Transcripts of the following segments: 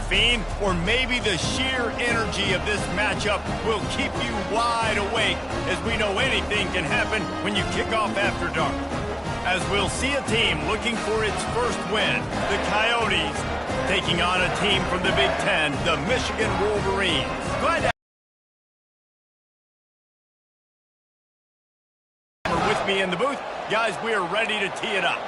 caffeine, or maybe the sheer energy of this matchup will keep you wide awake, as we know anything can happen when you kick off after dark. As we'll see a team looking for its first win, the Coyotes, taking on a team from the Big Ten, the Michigan Wolverines. Glad to have with me in the booth. Guys, we are ready to tee it up.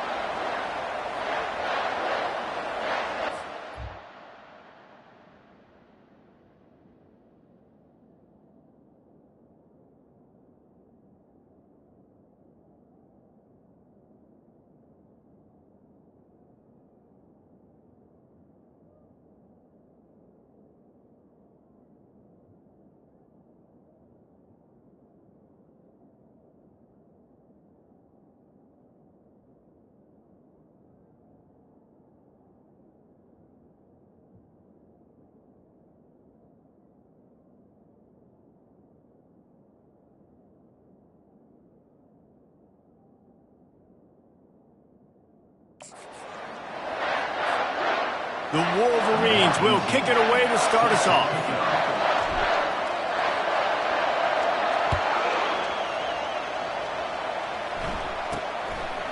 The Wolverines will kick it away to start us off.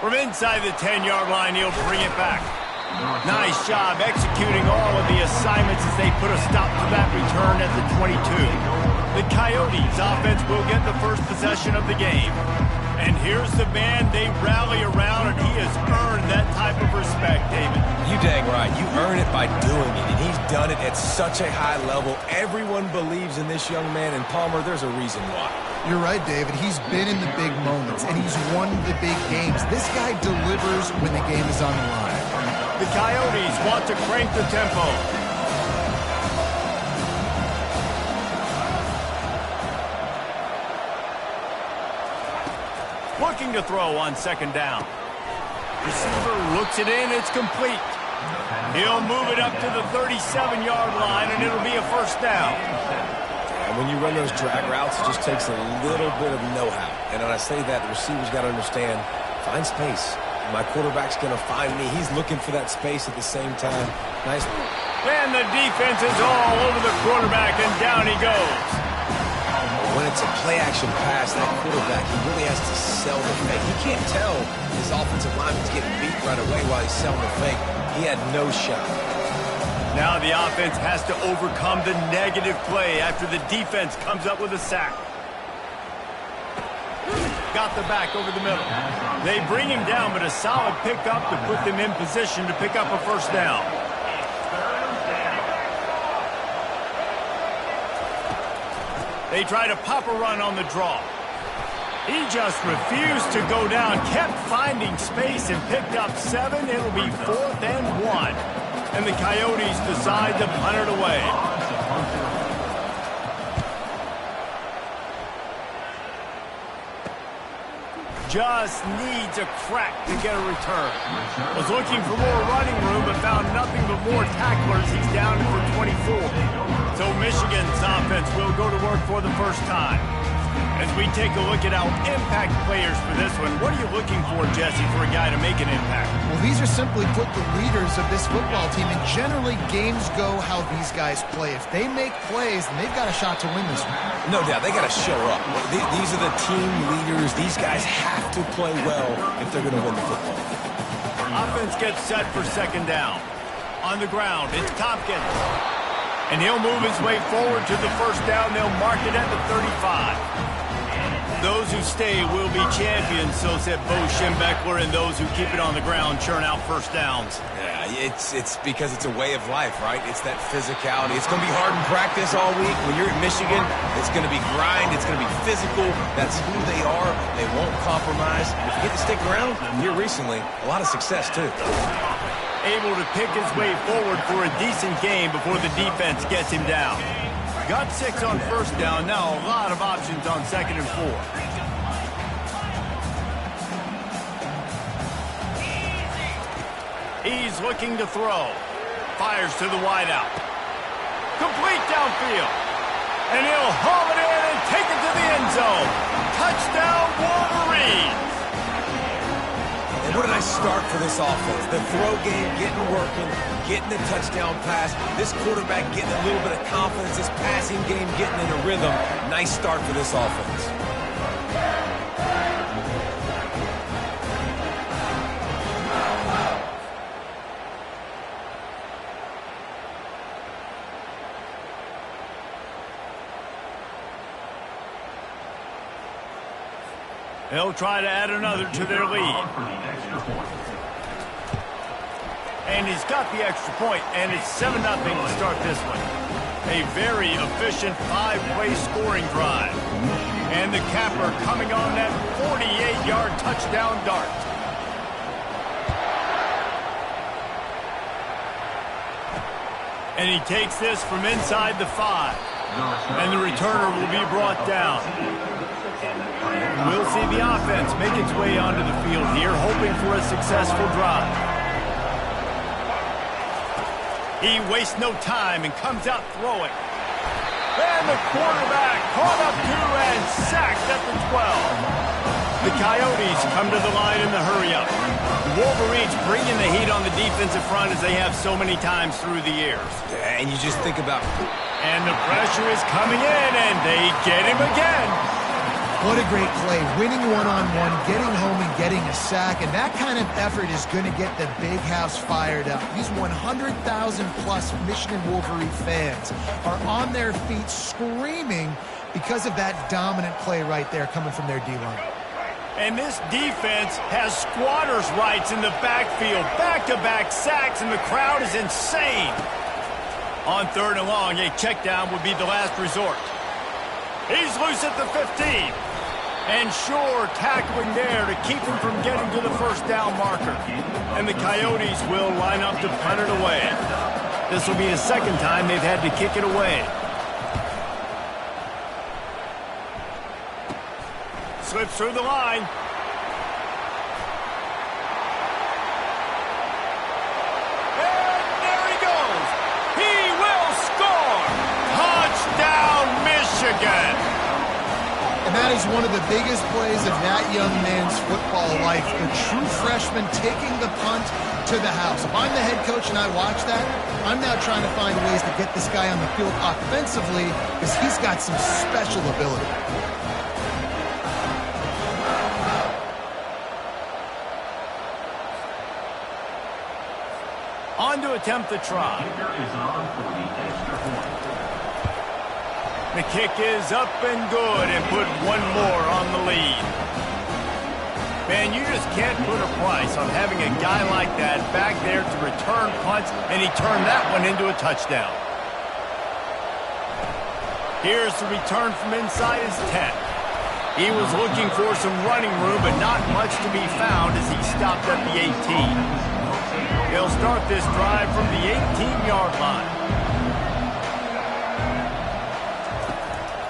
From inside the 10-yard line, he'll bring it back. Nice job executing all of the assignments as they put a stop to that return at the 22. The Coyotes offense will get the first possession of the game. And here's the man they rally around, and he has earned that type of respect, David. You dang right. You earn it by doing it, and he's done it at such a high level. Everyone believes in this young man, and Palmer, there's a reason why. You're right, David. He's been in the big moments, and he's won the big games. This guy delivers when the game is on the line. The Coyotes want to crank the tempo. Looking to throw on second down. Receiver looks it in. It's complete. He'll move it up to the 37-yard line, and it'll be a first down. And when you run those drag routes, it just takes a little bit of know-how. And when I say that, the receiver's got to understand, find space. My quarterback's going to find me. He's looking for that space at the same time. Nice. And the defense is all over the quarterback, and down he goes. When it's a play-action pass, that quarterback, he really has to sell the fake. He can't tell his offensive lineman's getting beat right away while he's selling the fake. He had no shot. Now the offense has to overcome the negative play after the defense comes up with a sack. Got the back over the middle. They bring him down, but a solid pickup to put them in position to pick up a first down. They try to pop a run on the draw. He just refused to go down, kept finding space and picked up 7. It'll be 4th and 1. And the Coyotes decide to punt it away. Just needs a crack to get a return. Was looking for more running room, but found nothing but more tacklers. He's down for 24. So Michigan's offense will go to work for the first time. As we take a look at our impact players for this one, what are you looking for, Jesse, for a guy to make an impact? Well, these are simply put the leaders of this football team, and generally games go how these guys play. If they make plays, then they've got a shot to win this one. No doubt, they got to show up. These are the team leaders. These guys have to play well if they're going to win the football. Offense gets set for second down. On the ground, it's Tompkins. And he'll move his way forward to the first down. They'll mark it at the 35. Those who stay will be champions, so said Bo Schembechler, and those who keep it on the ground churn out first downs. Yeah, it's because it's a way of life, right? It's that physicality. It's going to be hard in practice all week. When you're at Michigan, it's going to be grind. It's going to be physical. That's who they are. They won't compromise. If you get to stick around, here recently, a lot of success, too. Able to pick his way forward for a decent game before the defense gets him down. Got 6 on first down. Now a lot of options on 2nd and 4. He's looking to throw. Fires to the wideout. Complete downfield. And he'll haul it in and take it to the end zone. Touchdown, Wolverines! And what a nice start for this offense. The throw game getting working, getting the touchdown pass. This quarterback getting a little bit of confidence. This passing game getting in a rhythm. Nice start for this offense. They'll try to add another to their lead. And he's got the extra point, and it's 7-0 to start this one. A very efficient 5-play scoring drive. And the capper coming on that 48-yard touchdown dart. And he takes this from inside the 5. And the returner will be brought down. We'll see the offense make its way onto the field here, hoping for a successful drive. He wastes no time and comes out throwing. And the quarterback caught up to and sacked at the 12. The Coyotes come to the line in the hurry-up. The Wolverines bringing the heat on the defensive front as they have so many times through the years. And you just think about... And the pressure is coming in, and they get him again. What a great play, winning one-on-one, getting home and getting a sack, and that kind of effort is going to get the big house fired up. These 100,000-plus Michigan Wolverine fans are on their feet screaming because of that dominant play right there coming from their D-line. And this defense has squatters' rights in the backfield, back-to-back sacks, and the crowd is insane. On 3rd and long, a check down would be the last resort. He's loose at the 15. And sure, tackling there to keep him from getting to the first down marker. And the Coyotes will line up to punt it away. This will be the second time they've had to kick it away. Slips through the line. And there he goes. He will score. Touchdown, Michigan. And that is one of the biggest plays of that young man's football life. The true freshman taking the punt to the house. If I'm the head coach and I watch that, I'm now trying to find ways to get this guy on the field offensively because he's got some special ability. On to attempt the try. The kick is up and good and put one more on the lead. Man, you just can't put a price on having a guy like that back there to return punts, and he turned that one into a touchdown. Here's the return from inside his 10. He was looking for some running room, but not much to be found as he stopped at the 18. He'll start this drive from the 18-yard line.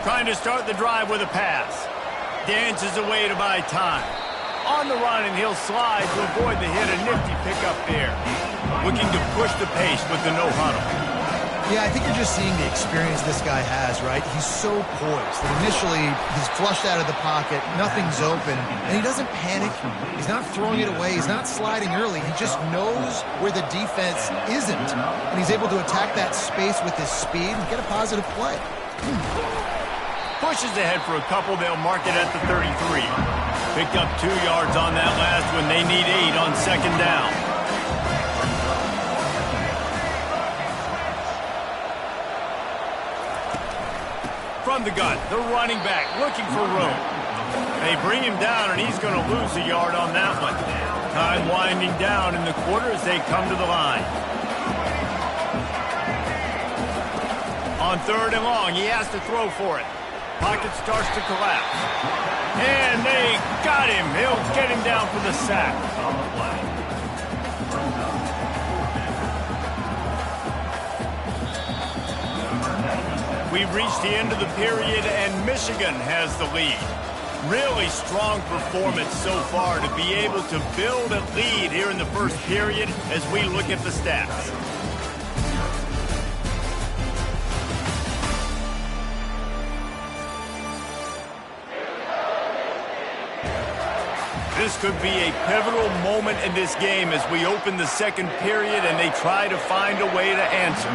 Trying to start the drive with a pass. Dances away to buy time. On the run, and he'll slide to avoid the hit. A nifty pickup there. Looking to push the pace with the no-huddle. Yeah, I think you're just seeing the experience this guy has, right? He's so poised. And initially, he's flushed out of the pocket. Nothing's open. And he doesn't panic. He's not throwing it away. He's not sliding early. He just knows where the defense isn't. And he's able to attack that space with his speed and get a positive play. Pushes ahead for a couple. They'll mark it at the 33. Picked up 2 yards on that last one. They need 8 on 2nd down. From the gun, the running back looking for room. They bring him down, and he's going to lose a yard on that one. Time winding down in the quarter as they come to the line. On 3rd and long, he has to throw for it. Pocket starts to collapse. And they got him. He'll get him down for the sack. We've reached the end of the period, and Michigan has the lead. Really strong performance so far to be able to build a lead here in the first period as we look at the stats. This could be a pivotal moment in this game as we open the second period and they try to find a way to answer.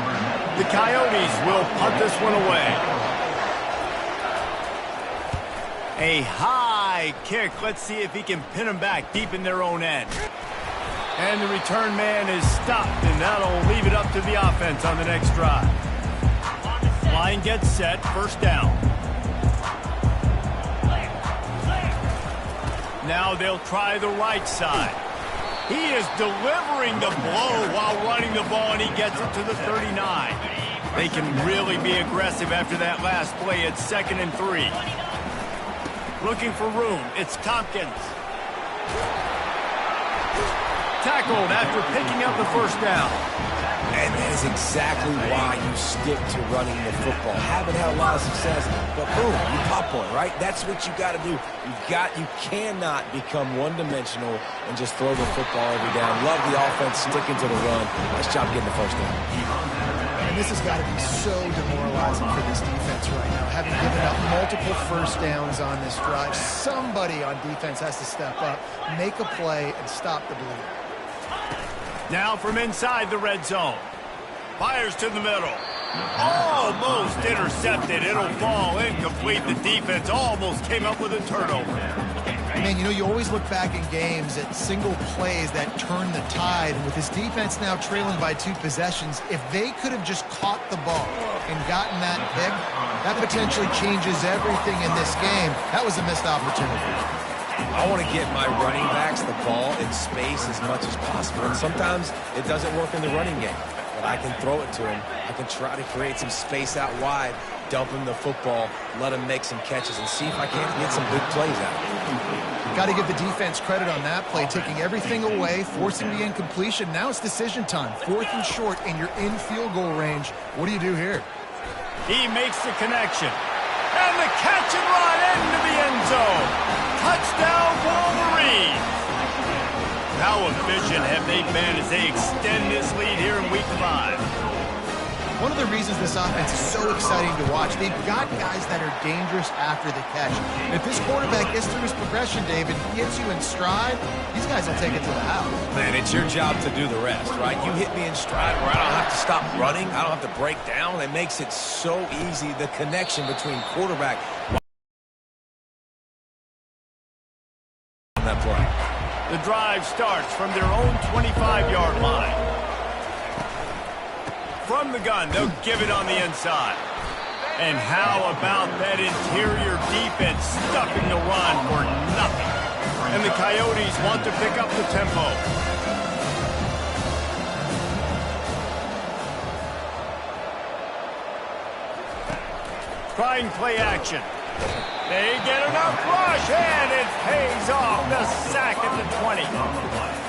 The Coyotes will punt this one away. A high kick. Let's see if he can pin them back deep in their own end. And the return man is stopped, and that'll leave it up to the offense on the next drive. Line gets set, first down. Now they'll try the right side. He is delivering the blow while running the ball, and he gets it to the 39. They can really be aggressive after that last play. It's 2nd and 3. Looking for room. It's Tompkins. Tackled after picking up the first down. And that is exactly why you stick to running the football. Haven't had a lot of success, but boom, you pop one, right? That's what you got to do. You cannot become one-dimensional and just throw the football every down. Love the offense sticking to the run. Nice job getting the first down. And this has got to be so demoralizing for this defense right now. Having given up multiple first downs on this drive, somebody on defense has to step up, make a play, and stop the bleed. Now from inside the red zone. Fires to the middle. Almost intercepted. It'll fall incomplete. The defense almost came up with a turnover. Man, you know, you always look back in games at single plays that turn the tide. And with this defense now trailing by 2 possessions, if they could have just caught the ball and gotten that pick, that potentially changes everything in this game. That was a missed opportunity. I want to get my running backs the ball in space as much as possible. And sometimes it doesn't work in the running game. But I can throw it to him. I can try to create some space out wide, dump him the football, let him make some catches, and see if I can't get some big plays out of him. Got to give the defense credit on that play, taking everything away, forcing the incompletion. Now it's decision time. 4th and short, and you're in field goal range. What do you do here? He makes the connection. And the catch and run into the end zone. Touchdown, Wolverines. How efficient have they been as they extend this lead here in Week 5? One of the reasons this offense is so exciting to watch, they've got guys that are dangerous after the catch. And if this quarterback gets through his progression, David, gets you in stride, these guys will take it to the house. Man, it's your job to do the rest, right? You hit me in stride where I don't have to stop running. I don't have to break down. It makes it so easy, the connection between quarterback on that play. The drive starts from their own 25-yard line. From the gun, they'll give it on the inside. And how about that interior defense stuffing the run for nothing? And the Coyotes want to pick up the tempo. Trying play action. They get enough rush, and it pays off. The sack at the 20.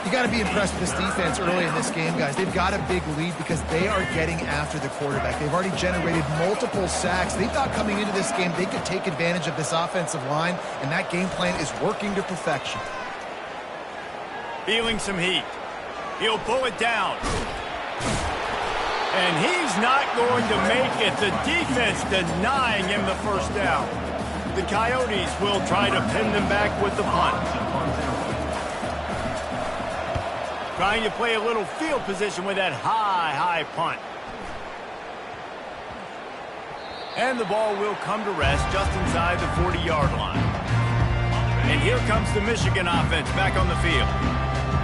You got to be impressed with this defense early in this game, guys. They've got a big lead because they are getting after the quarterback. They've already generated multiple sacks. They thought coming into this game they could take advantage of this offensive line, and that game plan is working to perfection. Feeling some heat. He'll pull it down. And he's not going to make it. The defense denying him the first down. The Coyotes will try to pin them back with the punt. Trying to play a little field position with that high punt. And the ball will come to rest just inside the 40-yard line. And here comes the Michigan offense back on the field.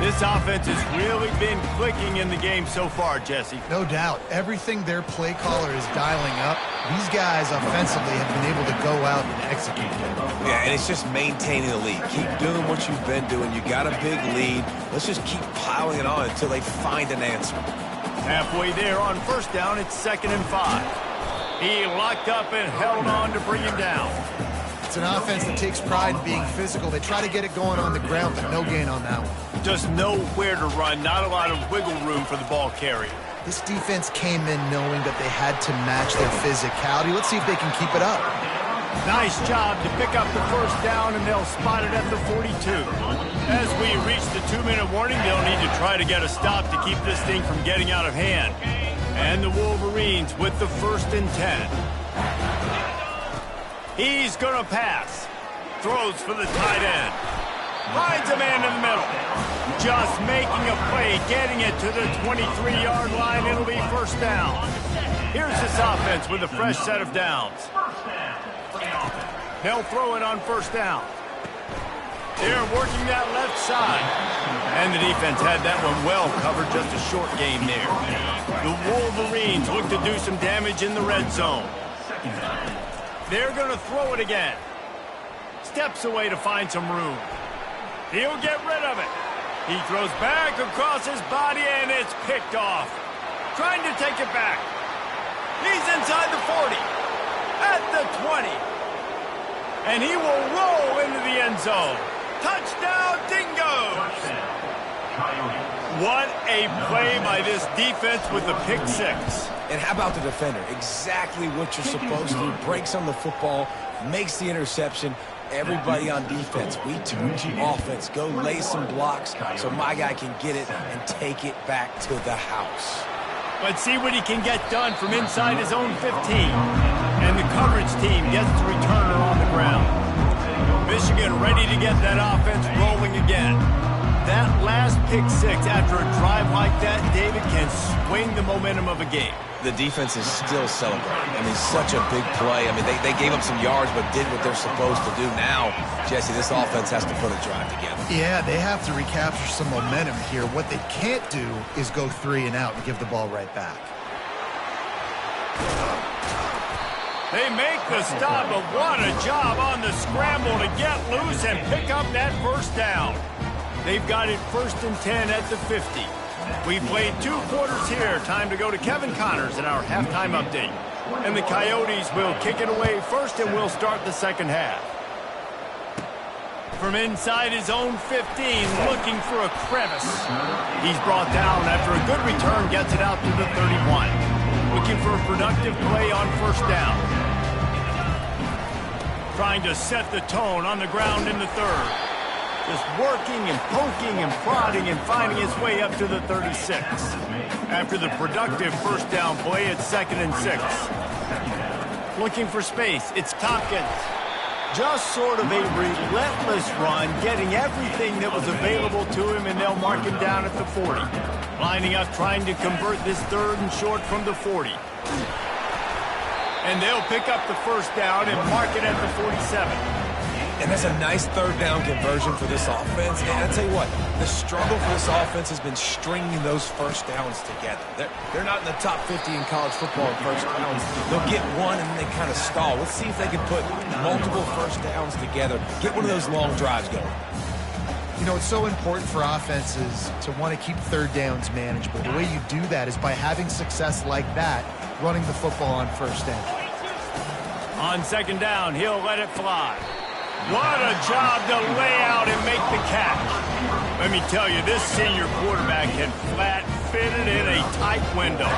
This offense has really been clicking in the game so far, Jesse. No doubt. Everything their play caller is dialing up, these guys offensively have been able to go out and execute. Yeah, and it's just maintaining the lead. Keep doing what you've been doing. You got a big lead. Let's just keep piling it on until they find an answer. Halfway there on first down, it's 2nd and 5. He locked up and held on to bring him down. It's an offense that takes pride in being physical. They try to get it going on the ground, but no gain on that one. Just nowhere to run, not a lot of wiggle room for the ball carrier. This defense came in knowing that they had to match their physicality. Let's see if they can keep it up. Nice job to pick up the first down, and they'll spot it at the 42. As we reach the 2-minute warning, they'll need to try to get a stop to keep this thing from getting out of hand. And the Wolverines with the 1st and 10. He's going to pass. Throws for the tight end. Finds a man in the middle. Just making a play, getting it to the 23-yard line. It'll be first down. Here's this offense with a fresh set of downs. They'll throw it on first down. They're working that left side. And the defense had that one well covered, just a short game there. The Wolverines look to do some damage in the red zone. They're going to throw it again. Steps away to find some room. He'll get rid of it. He throws back across his body, and it's picked off. Trying to take it back. He's inside the 40. At the 20. And he will roll into the end zone. Touchdown, Dingoes! What a play by this defense with the pick six. And how about the defender? Exactly what you're supposed to do. Breaks on the football, makes the interception. Everybody on defense, we turn to offense. Go lay some blocks so my guy can get it and take it back to the house. Let's see what he can get done from inside his own 15. And the coverage team gets the returner on the ground. Michigan ready to get that offense rolling again. That last pick six after a drive like that, David, can swing the momentum of a game. The defense is still celebrating. I mean, such a big play. I mean, they gave up some yards but did what they're supposed to do. Now, Jesse, this offense has to put a drive together. Yeah, they have to recapture some momentum here. What they can't do is go 3 and out and give the ball right back. They make the stop, but what a job on the scramble to get loose and pick up that first down. They've got it 1st and 10 at the 50. We've played 2 quarters here. Time to go to Kevin Connors in our halftime update. And the Coyotes will kick it away first, and we'll start the second half. From inside his own 15, looking for a crevice. He's brought down after a good return, gets it out to the 31. Looking for a productive play on first down. Trying to set the tone on the ground in the 3rd. Just working and poking and prodding and finding his way up to the 36. After the productive first down play, it's 2nd and 6. Looking for space, it's Tompkins. Just sort of a relentless run, getting everything that was available to him, and they'll mark him down at the 40. Lining up, trying to convert this 3rd and short from the 40. And they'll pick up the first down and mark it at the 47. And that's a nice 3rd down conversion for this offense. And I'll tell you what, the struggle for this offense has been stringing those first downs together. They're not in the top 50 in college football in first downs. They'll get one and then they kind of stall. Let's see if they can put multiple first downs together, get one of those long drives going. You know, it's so important for offenses to want to keep 3rd downs manageable. The way you do that is by having success like that, running the football on first down. On 2nd down, he'll let it fly. What a job to lay out and make the catch. Let me tell you, this senior quarterback can flat fit it in a tight window.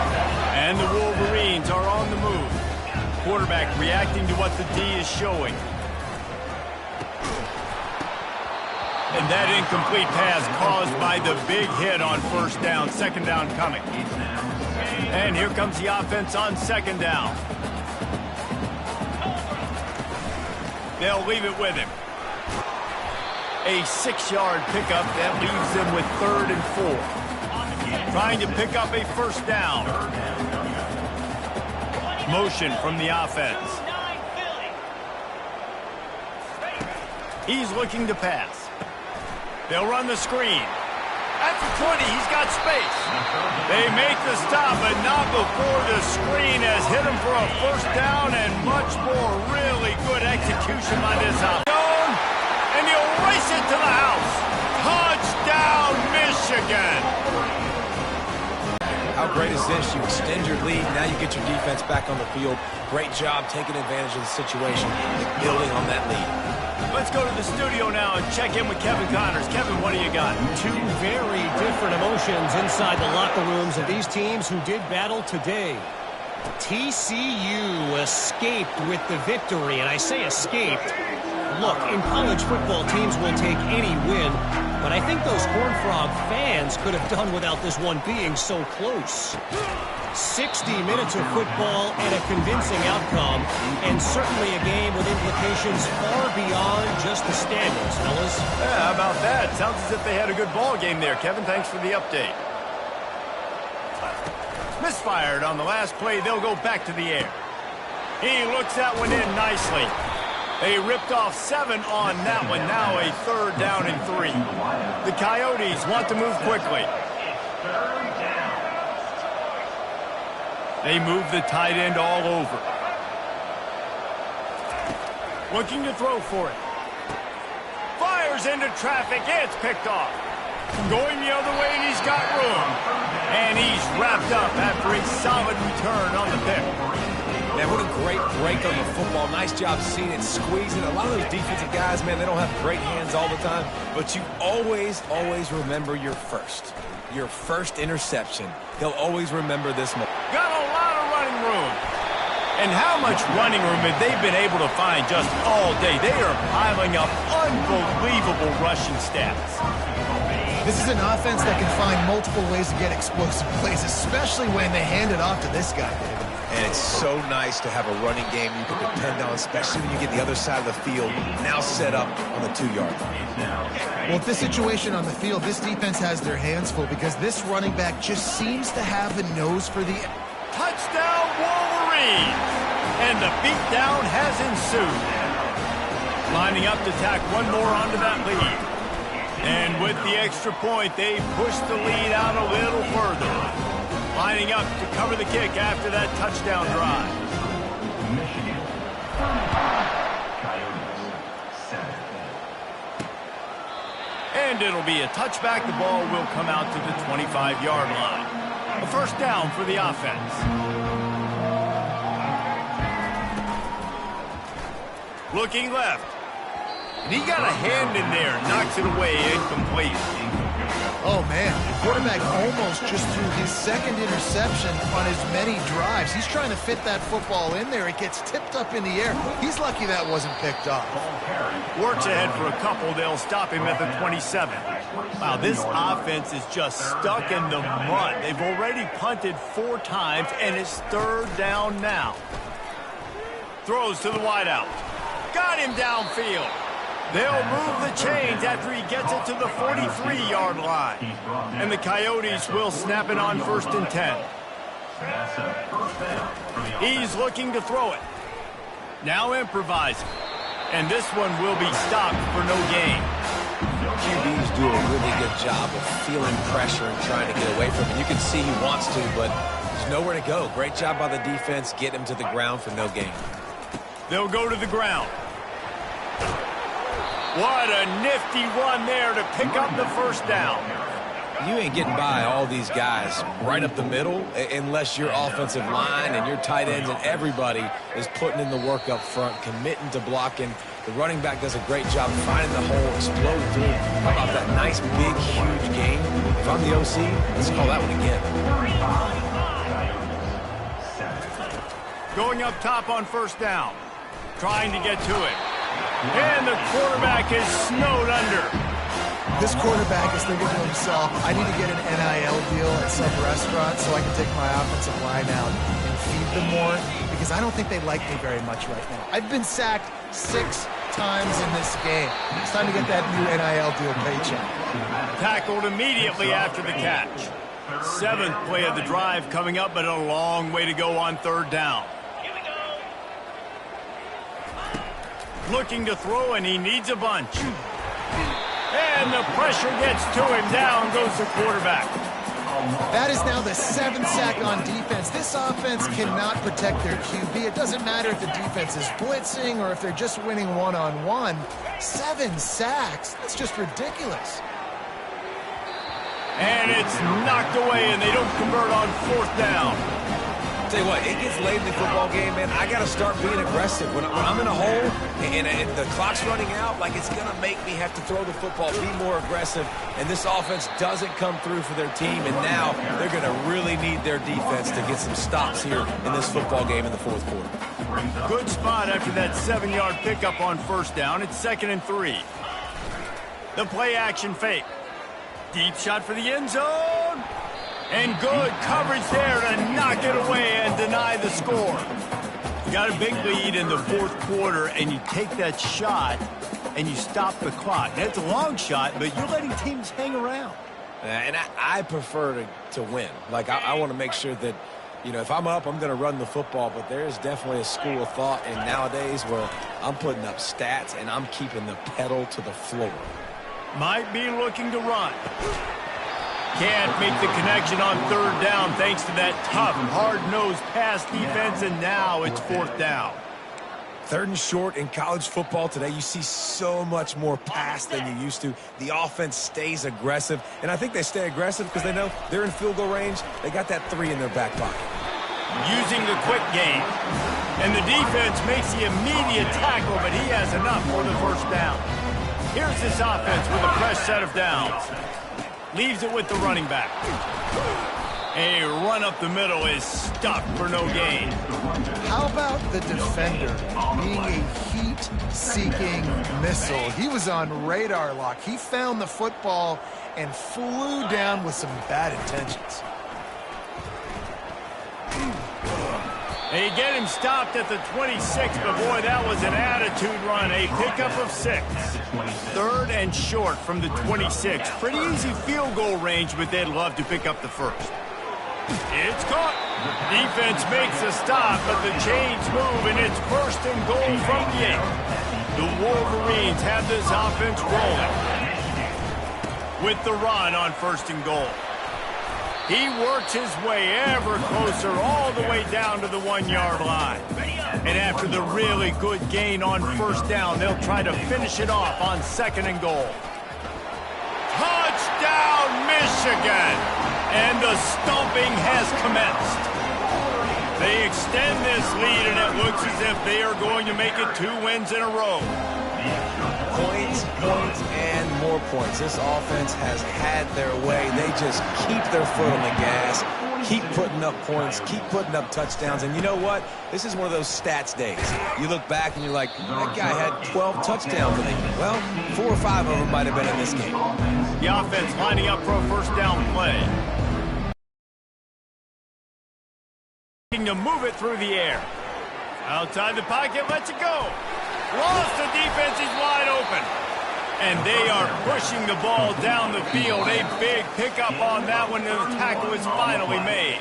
And the Wolverines are on the move. Quarterback reacting to what the D is showing. And that incomplete pass caused by the big hit on first down. 2nd down coming. And here comes the offense on 2nd down. They'll leave it with him. A 6-yard pickup that leaves them with 3rd and 4. Trying to pick up a first down. Motion from the offense. He's looking to pass. They'll run the screen. At the 20, he's got space. They make the stop, but not before the screen has hit him for a first down and much more. Really good execution by this offense. And he'll race it to the house. Touchdown, Michigan. How great is this? You extend your lead. Now you get your defense back on the field. Great job taking advantage of the situation and building on that lead. Let's go to the studio now and check in with Kevin Connors. Kevin, what do you got? 2 very different emotions inside the locker rooms of these teams who did battle today. TCU escaped with the victory, and I say escaped Look, in college football, teams will take any win, but I think those Horned Frog fans could have done without this one being so close. 60 minutes of football and a convincing outcome, and certainly a game with implications far beyond just the standings, fellas. Yeah, how about that? Sounds as if they had a good ball game there, Kevin. Thanks for the update. Misfired on the last play. They'll go back to the air. He looks that one in nicely. They ripped off 7 on that one. Now a 3rd down and 3. The Coyotes want to move quickly. They move the tight end all over. Looking to throw for it. Fires into traffic. It's picked off. Going the other way, and he's got room. And he's wrapped up after a solid return on the pick. Man, what a great break on the football. Nice job seeing it, squeezing. A lot of those defensive guys, man, they don't have great hands all the time. But you always remember your first. Your first interception. He'll always remember this moment. Got a lot of running room. And how much running room have they been able to find just all day? They are piling up unbelievable rushing stats. This is an offense that can find multiple ways to get explosive plays, especially when they hand it off to this guy, David. And it's so nice to have a running game you can depend on, especially when you get the other side of the field now set up on the 2-yard line. Well, with this situation on the field, this defense has their hands full because this running back just seems to have a nose for the... Touchdown, Wolverines! And the beatdown has ensued. Lining up to tack one more onto that lead. And with the extra point, they push the lead out a little further. Lining up to cover the kick after that touchdown drive. And it'll be a touchback. The ball will come out to the 25-yard line. A 1st down for the offense. Looking left. And he got a hand in there, knocks it away, incomplete. Oh, man, the quarterback almost just threw his 2nd interception on as many drives. He's trying to fit that football in there. It gets tipped up in the air. He's lucky that wasn't picked off. Works ahead for a couple. They'll stop him at the 27. Wow, this offense is just stuck in the mud. They've already punted 4 times, and it's 3rd down now. Throws to the wideout. Got him downfield. They'll move the chains after he gets it to the 43-yard line. And the Coyotes will snap it on 1st and 10. He's looking to throw it. Now improvising. And this one will be stopped for no gain. QBs do a really good job of feeling pressure and trying to get away from it. You can see he wants to, but there's nowhere to go. Great job by the defense, get him to the ground for no gain. They'll go to the ground. What a nifty run there to pick up the 1st down. You ain't getting by all these guys right up the middle unless your offensive line and your tight ends and everybody is putting in the work up front, committing to blocking. The running back does a great job finding the hole, exploding through. How about that nice, big, huge game? If I'm the OC, let's call that one again. Going up top on 1st down. Trying to get to it. And the quarterback is snowed under. This quarterback is thinking to himself, I need to get an NIL deal at some restaurant so I can take my offensive line out and feed them more, because I don't think they like me very much right now. I've been sacked 6 times in this game. It's time to get that new NIL deal paycheck. Tackled immediately after the catch. 7th play of the drive coming up, but a long way to go on 3rd down. Looking to throw, and he needs a bunch. And the pressure gets to him. Down goes the quarterback. That is now the 7th sack on defense. This offense cannot protect their QB. It doesn't matter if the defense is blitzing or if they're just winning one-on-one. 7 sacks. That's just ridiculous. And it's knocked away, and they don't convert on 4th down. Tell you what, it gets late in the football game, man. I got to start being aggressive. When I'm in a hole and the clock's running out, like, it's going to make me have to throw the football, be more aggressive. And this offense doesn't come through for their team, and now they're going to really need their defense to get some stops here in this football game in the 4th quarter. Good spot after that 7-yard pickup on first down. It's 2nd and 3. The play action fake. Deep shot for the end zone. And good coverage there to knock it away and deny the score. You got a big lead in the 4th quarter, and you take that shot, and you stop the clock. That's a long shot, but you're letting teams hang around. And I prefer to win. Like, I want to make sure that, you know, if I'm up, I'm going to run the football, but there's definitely a school of thought in nowadays where I'm putting up stats and I'm keeping the pedal to the floor. Might be looking to run. Can't make the connection on 3rd down thanks to that tough, hard-nosed pass defense, and now it's 4th down. 3rd and short in college football today. You see so much more pass than you used to. The offense stays aggressive, and I think they stay aggressive because they know they're in field goal range. They got that 3 in their back pocket. Using the quick game. And the defense makes the immediate tackle, but he has enough for the 1st down. Here's this offense with a fresh set of downs. Leaves it with the running back. A run up the middle is stuck for no gain. How about the defender being a heat-seeking missile? He was on radar lock. He found the football and flew down with some bad intentions. They get him stopped at the 26, but boy, that was an attitude run. A pickup of 6. 3rd and short from the 26. Pretty easy field goal range, but they'd love to pick up the 1st. It's caught. Defense makes a stop, but the chains move, and it's 1st and goal from the 8. The Wolverines have this offense rolling with the run on 1st and goal. He works his way ever closer all the way down to the 1-yard line. And after the really good gain on 1st down, they'll try to finish it off on 2nd and goal. Touchdown, Michigan! And the stomping has commenced. They extend this lead, and it looks as if they are going to make it 2 wins in a row. Points, and more points. This offense has had their way. They just keep their foot on the gas, keep putting up points, keep putting up touchdowns. And you know what? This is one of those stats days. You look back and you're like, that guy had 12 touchdowns. Well, 4 or 5 of them might have been in this game. The offense lining up for a 1st down play. To move it through the air. Outside the pocket, lets it go. Lost, the defense is wide open. And they are pushing the ball down the field. A big pickup on that one, and the tackle is finally made.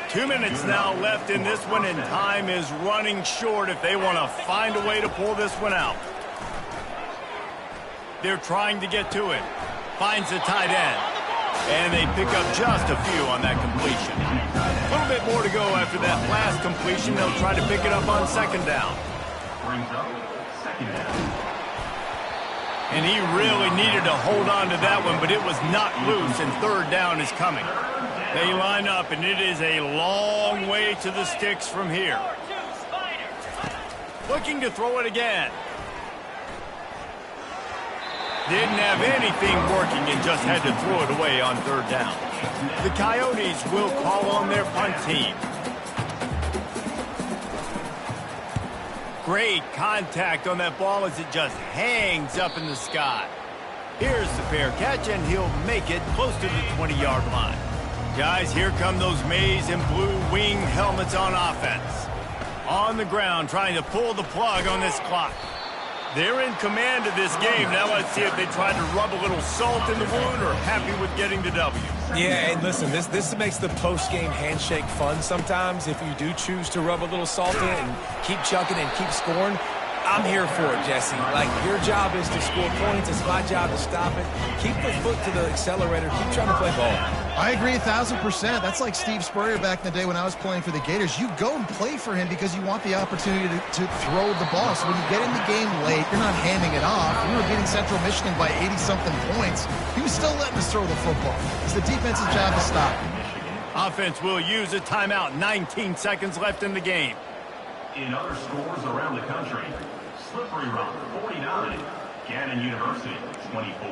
2 minutes now left in this one, and time is running short if they want to find a way to pull this one out. They're trying to get to it. Finds the tight end. And they pick up just a few on that completion. A little bit more to go after that last completion. They'll try to pick it up on 2nd down. And he really needed to hold on to that one, but it was knocked loose, and 3rd down is coming. They line up, and it is a long way to the sticks from here. Looking to throw it again. Didn't have anything working and just had to throw it away on 3rd down. The Coyotes will call on their punt team. Great contact on that ball as it just hangs up in the sky. Here's the fair catch, and he'll make it close to the 20-yard line. Guys, here come those maize and blue wing helmets on offense. On the ground, trying to pull the plug on this clock. They're in command of this game. Now let's see if they try to rub a little salt in the wound or happy with getting the W. Yeah, and listen, this makes the post-game handshake fun sometimes. If you do choose to rub a little salt in it and keep chucking and keep scoring, I'm here for it, Jesse. Like, your job is to score points. It's my job to stop it. Keep the foot to the accelerator. Keep trying to play ball. I agree 1,000%. That's like Steve Spurrier back in the day when I was playing for the Gators. You go and play for him because you want the opportunity to throw the ball. So when you get in the game late, you're not handing it off. We were beating Central Michigan by 80-something points. He was still letting us throw the football. It's the defense's job to stop. Offense will use a timeout. 19 seconds left in the game. In other scores around the country, Slippery Rock 49, Gannon University 24.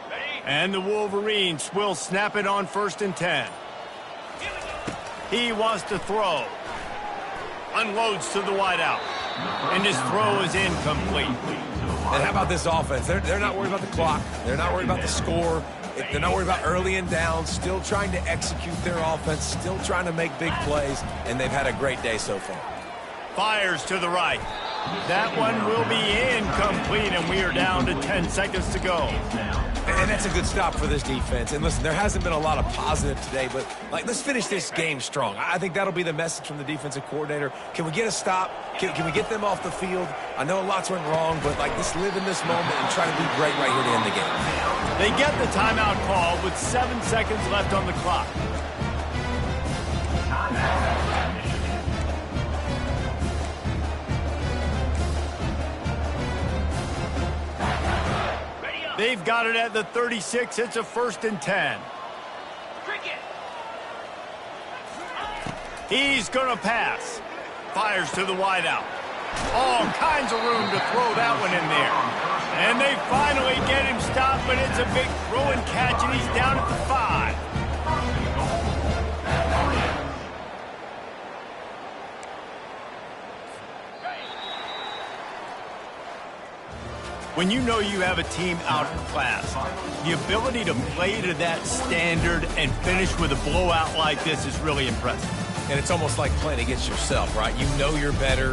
Ready? And the Wolverines will snap it on 1st and 10. He wants to throw. Unloads to the wideout. And his throw is incomplete. And how about this offense? They're not worried about the clock. They're not worried about the score. They're not worried about early and down. Still trying to execute their offense. Still trying to make big plays. And they've had a great day so far. Fires to the right. That one will be incomplete, and we are down to 10 seconds to go. And that's a good stop for this defense. And listen, there hasn't been a lot of positive today, but let's finish this game strong. I think that'll be the message from the defensive coordinator. Can we get a stop? Can we get them off the field? I know lots went wrong, but let's live in this moment and try to be great right here to end the game. They get the timeout call with 7 seconds left on the clock. They've got it at the 36. It's a 1st and 10. He's going to pass. Fires to the wideout. All kinds of room to throw that one in there. And they finally get him stopped, but it's a big throw and catch, and he's down at the 5. When you know you have a team outclassed, the ability to play to that standard and finish with a blowout like this is really impressive. And it's almost like playing against yourself, right? You know you're better.